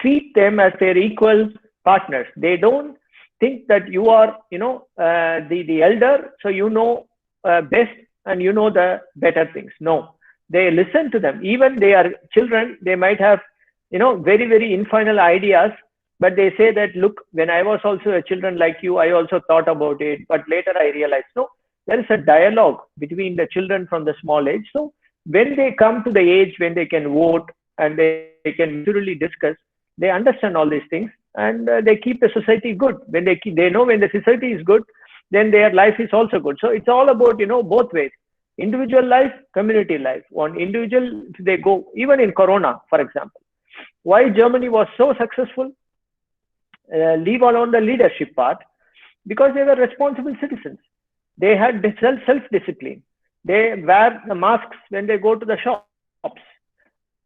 treat them as their equal partners. They don't think that you are, the elder, so best and the better things. No, they listen to them. Even they are children, they might have, very, very infernal ideas, but they say that, look, when I was also a children like you, I also thought about it, but later I realized. So there is a dialogue between the children from the small age. So when they come to the age when they can vote and they can maturely discuss, they understand all these things, and they keep the society good. When they know when the society is good, then their life is also good. So it's all about, both ways. Individual life, community life. On individual, they go, even in Corona, for example. Why Germany was so successful, leave alone the leadership part, because they were responsible citizens. They had self-discipline. They wear the masks when they go to the shops,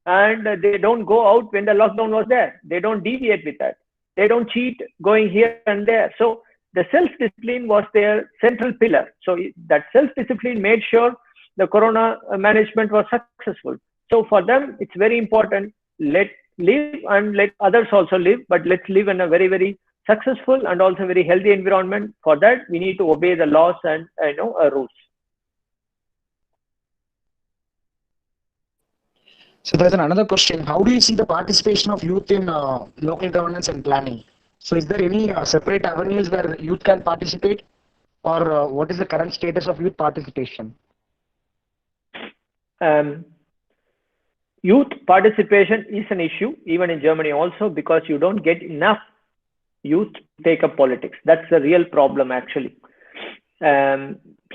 and they don't go out when the lockdown was there. They don't deviate with that. They don't cheat going here and there. So the self-discipline was their central pillar. So that self-discipline made sure the Corona management was successful. So for them, it's very important. Let's live and let others also live, but let's live in a very, very successful and also very healthy environment. For that, we need to obey the laws and rules. So there's another question. How do you see the participation of youth in local governance and planning? So is there any separate avenues where youth can participate, or what is the current status of youth participation? Youth participation is an issue, even in Germany also, because you don't get enough youth to take up politics. That's the real problem, actually.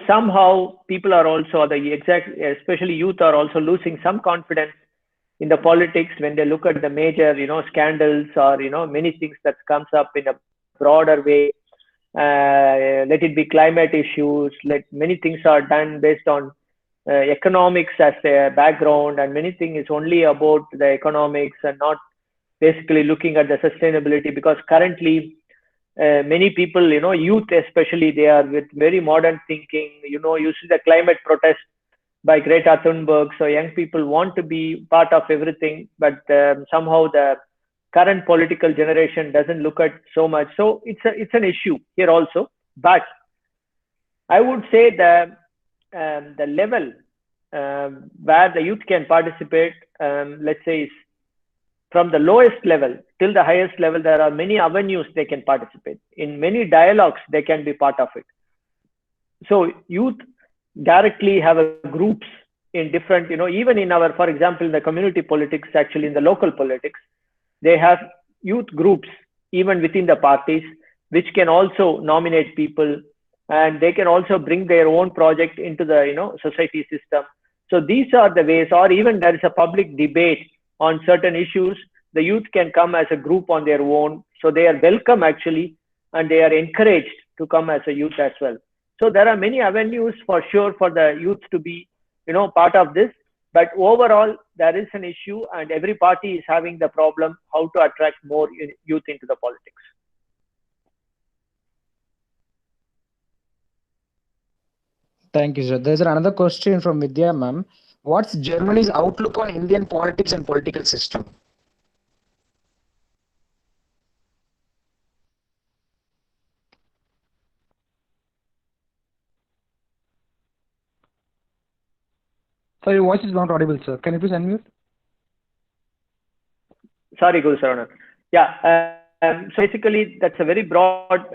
Somehow people are also, especially youth are also losing some confidence in the politics when they look at the major, scandals or, many things that comes up in a broader way. Let it be climate issues, many things are done based on economics as a background, and many things is only about the economics and not basically looking at the sustainability, because currently many people, youth especially, they are with very modern thinking. You see the climate protest by Greta Thunberg. So young people want to be part of everything, but somehow the current political generation doesn't look at so much. So it's an issue here also. But I would say the level where the youth can participate, let's say, is from the lowest level till the highest level. There are many avenues they can participate in, many dialogues they can be part of it. So youth directly have groups in different, even in our, for example, in the community politics, actually in the local politics, they have youth groups even within the parties, which can also nominate people, and they can also bring their own project into the society system. So these are the ways. Or even there is a public debate on certain issues, the youth can come as a group on their own. So they are welcome, actually, and they are encouraged to come as a youth as well. So there are many avenues for sure for the youth to be, part of this. But overall, there is an issue, and every party is having the problem how to attract more youth into the politics. Thank you, sir. There's another question from Vidya, ma'am. what's Germany's outlook on Indian politics and political system? So your voice is not audible, sir. Can you please unmute? Sorry, Gurusaravanan. Yeah, so basically that's a very broad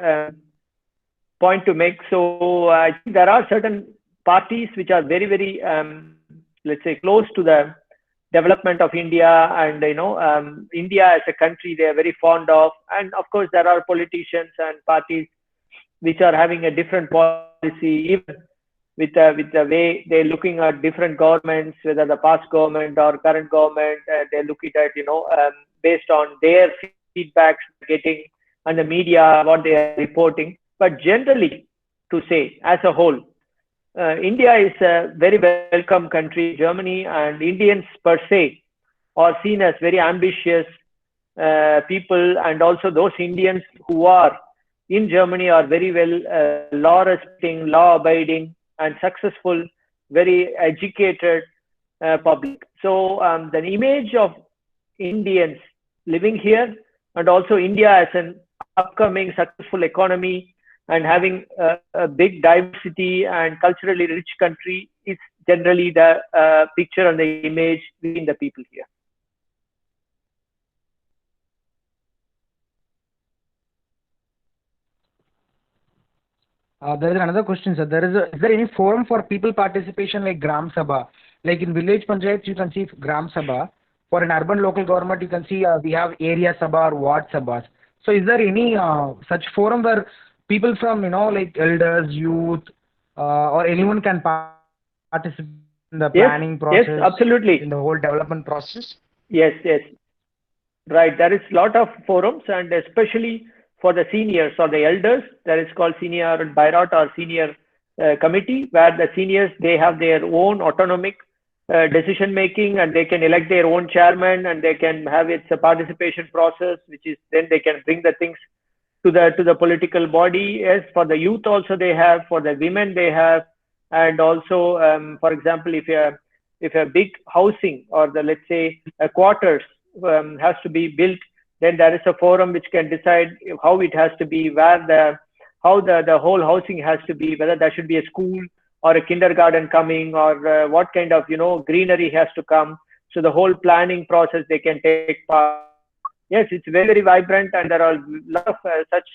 point to make. So I think there are certain parties which are very, very, let's say, close to the development of India, and India as a country they are very fond of. And of course, there are politicians and parties which are having a different policy, even with the way they're looking at different governments, whether the past government or current government, they're looking at based on their feedbacks getting and the media what they are reporting. But generally, to say as a whole, India is a very welcome country, Germany, and Indians per se are seen as very ambitious people, and also those Indians who are in Germany are very well law respecting, law abiding, and successful, very educated public. So the image of Indians living here, and also India as an upcoming successful economy and having a big diversity and culturally rich country is generally the picture and the image within the people here. There is another question, sir. Is there any forum for people participation like Gram Sabha? Like in village panchayats, you can see Gram Sabha. For an urban local government, you can see we have area sabha or ward sabhas. So is there any such forum where people from, like elders, youth, or anyone can participate in the planning process? Yes, absolutely. In the whole development process? Yes. Right. There is a lot of forums, and especially for the seniors or the elders, that is called senior Bairat or senior committee, where the seniors, they have their own autonomic decision making, and they can elect their own chairman, and they can have its a participation process, which is then they can bring the things to the political body. Yes, for the youth also they have, for the women they have, and also for example, if a big housing or the, let's say, quarters has to be built, then there is a forum which can decide how it has to be, how the whole housing has to be, whether there should be a school or a kindergarten coming, or what kind of greenery has to come. So the whole planning process they can take part. Yes, it's very, very vibrant, and there are a lot of such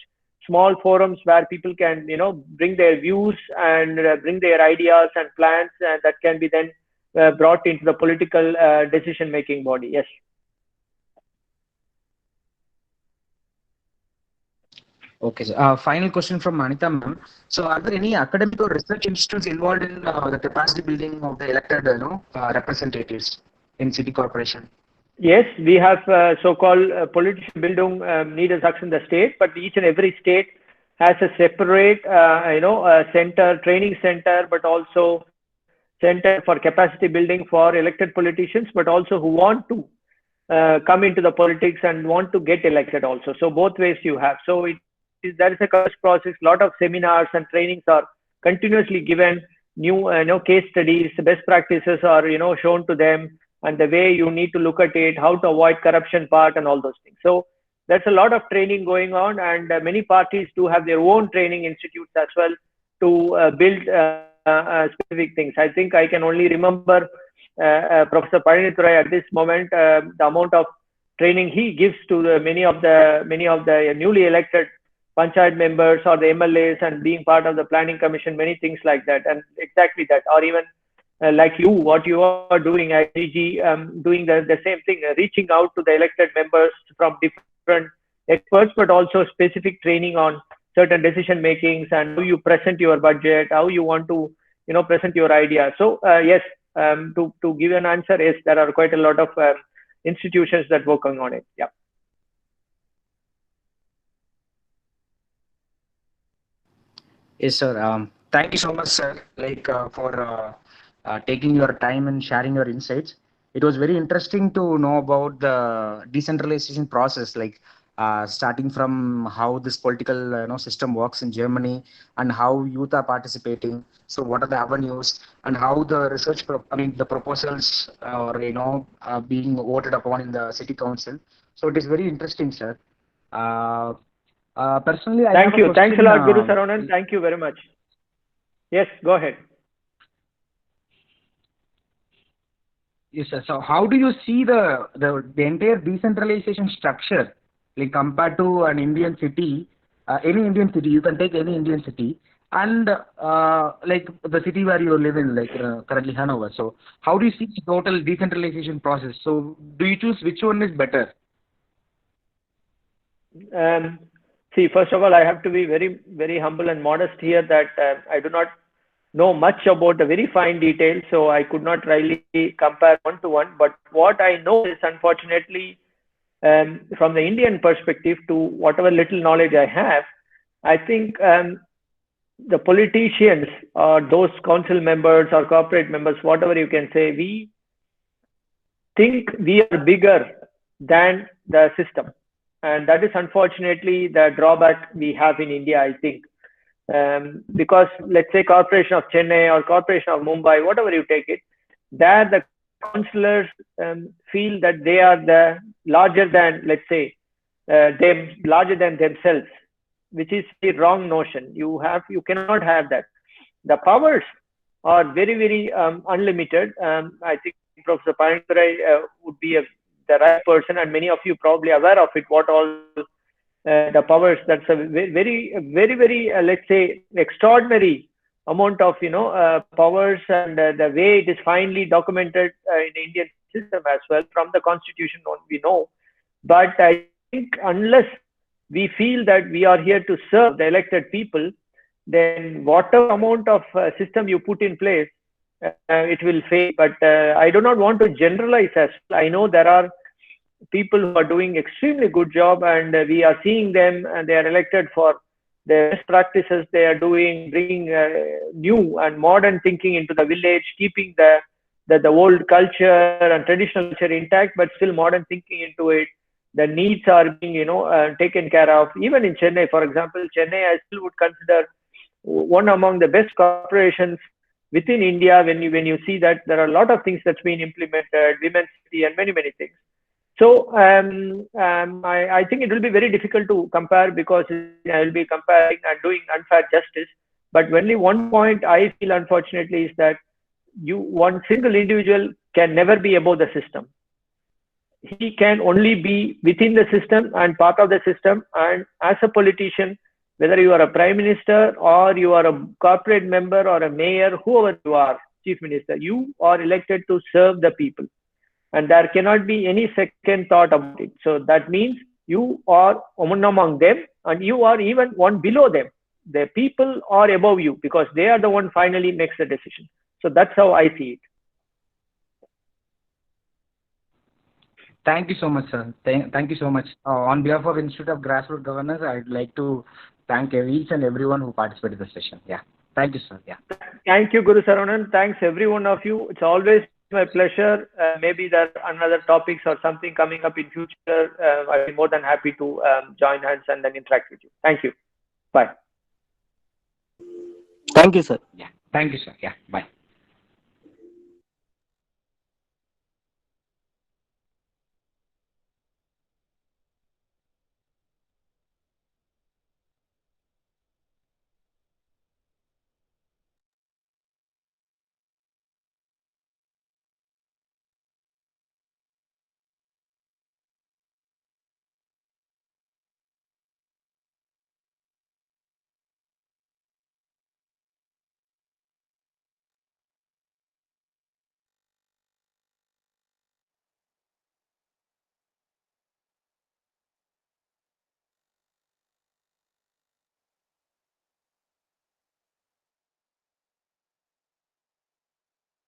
small forums where people can bring their views and bring their ideas and plans, and that can be then brought into the political decision making body. Yes. Okay, so, final question from Manita ma'am. So, are there any academic or research institutes involved in the capacity building of the elected, representatives in city corporation? Yes, we have so-called politische Bildung Niedersachsen, the state, but each and every state has a separate, center, training center, but also center for capacity building for elected politicians, but also who want to come into the politics and want to get elected also. So both ways you have. So there is a course process. A lot of seminars and trainings are continuously given. New case studies, best practices are shown to them, and the way you need to look at it, how to avoid corruption part, and all those things. So there's a lot of training going on, and many parties do have their own training institutes as well to build specific things. I think I can only remember Professor Parinithurai at this moment, the amount of training he gives to many of the newly elected panchayat members or the MLAs, and being part of the planning commission, many things like that, and exactly that, or even like what you are doing at GG, doing the same thing, reaching out to the elected members from different experts, but also specific training on certain decision makings and how you present your budget, how you want to present your idea. So yes, to give an answer, yes, there are quite a lot of institutions that working on it. Yeah. Yes, sir. Thank you so much, sir. For taking your time and sharing your insights. It was very interesting to know about the decentralization process. Like starting from how this political system works in Germany and how youth are participating. So what are the avenues and how the research, the proposals are being voted upon in the city council. So it is very interesting, sir. Personally, I have Thank a you. Thanks a question. lot, Gurusaravanan. Thank you very much. Yes, go ahead. Yes, sir. So how do you see the entire decentralization structure, like compared to an Indian city, any Indian city, you can take any Indian city, and like the city where you live in, like currently Hanover. So how do you see the total decentralization process? So do you choose which one is better? See, first of all, I have to be very, very humble and modest here that I do not know much about the very fine details, so I could not really compare one to one. But what I know is, unfortunately, from the Indian perspective, to whatever little knowledge I have, I think the politicians or those council members or corporate members, whatever you can say, we think we are bigger than the system. And that is unfortunately the drawback we have in India, I think. Because let's say Corporation of Chennai or Corporation of Mumbai, whatever you take it, there the councillors feel that they are the larger than, let's say, larger than themselves, which is the wrong notion. You cannot have that. The powers are very, very unlimited. I think Professor Pandurai would be the right person, and many of you probably aware of it. What all the powers? That's a very, very, very let's say extraordinary amount of powers, and the way it is finely documented in the Indian system as well from the Constitution. We know, but I think unless we feel that we are here to serve the elected people, then whatever amount of system you put in place, it will fail. But I do not want to generalize as well. I know there are people who are doing extremely good job, and we are seeing them, and they are elected for the best practices they are doing, bringing new and modern thinking into the village, keeping the old culture and traditional culture intact, but still modern thinking into it. The needs are being taken care of. Even in Chennai, for example, Chennai I still would consider one among the best corporations within India. When you see that there are a lot of things that's been implemented, women's city and many things. So I think it will be very difficult to compare, because I will be comparing and doing unfair justice. But only one point I feel, unfortunately, is that one single individual can never be above the system. He can only be within the system and part of the system. And as a politician, whether you are a prime minister or you are a corporate member or a mayor, whoever you are, chief minister, you are elected to serve the people. And there cannot be any second thought about it. So that means you are one among them, and you are even one below them. The people are above you, because they are the one finally makes the decision. So that's how I see it. Thank you so much, sir. Thank you so much. On behalf of Institute of Grassroots Governance, I'd like to thank each and everyone who participated in the session. Yeah. Thank you, sir. Yeah. Thank you, Gurusaravanan. Thanks, every one of you. It's always my pleasure. Maybe there are another topics or something coming up in future. I'll be more than happy to join hands and then interact with you. Thank you. Bye. Thank you, sir. Yeah. Thank you, sir. Yeah. Bye.